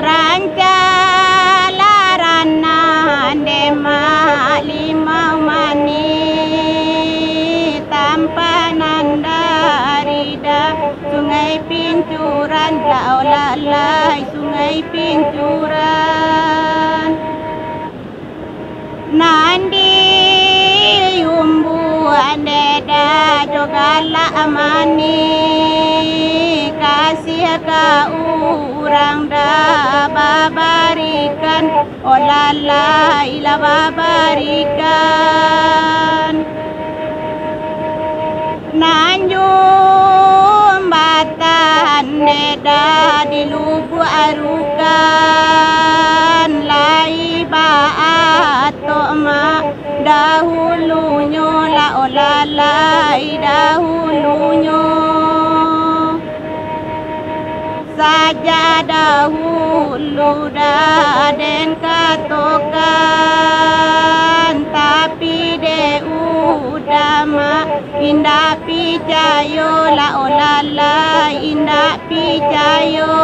Ranca larana dema limau mani tampanan darida sungai pincuran laulalai sungai pincuran nandi yumbu andeda jogala amani kasih ka urang da babarikan olalai la babarikan nanjum batan neda di lubu arukan lai baato ma dahulunya la olalai dahulunya saja dahulu daden katokan tapi de udama indah pijayo la olala indah pijayo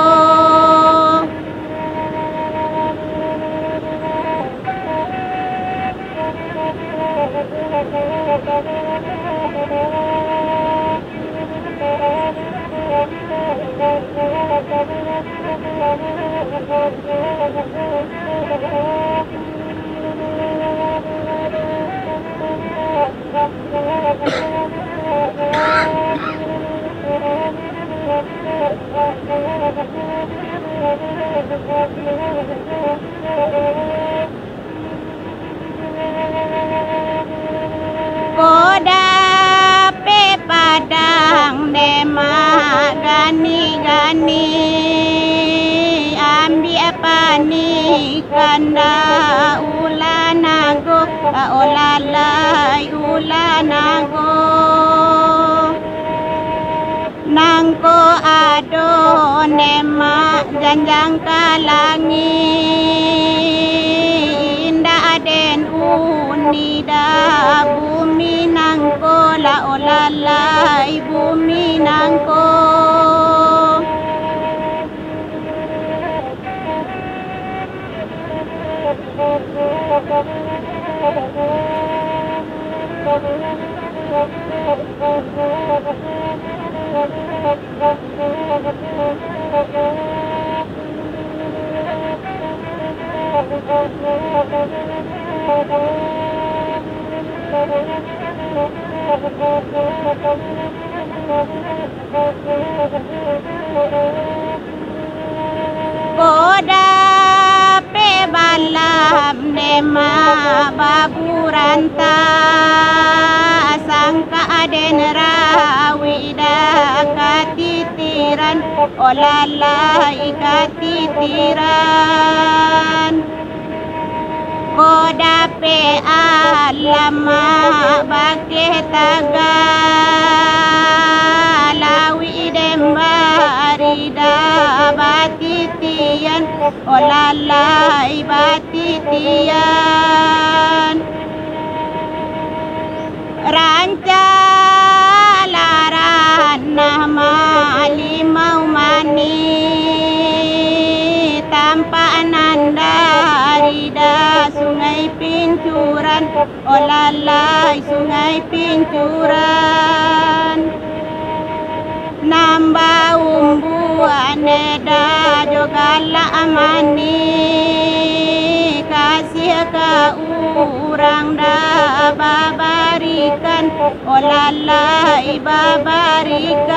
Koda pe padang dema gani-gani ambi apa ni kanda ulanago olalai ulanago nangko ado nema janjang kalangi indah aden unida bumi nangko la olalai bumi nangko Koda pe balam nema baburanta sangka aden rawida katitiran olalai katitiran Koda pe alama bakeh taga lawi dembarida batitian olalai batitian ranca larana limau mani tanpa anandarida sungai pincuran olalai sungai pincuran namba umbu aneda jogala amani kasih ka urang da babarikan olalai babarikan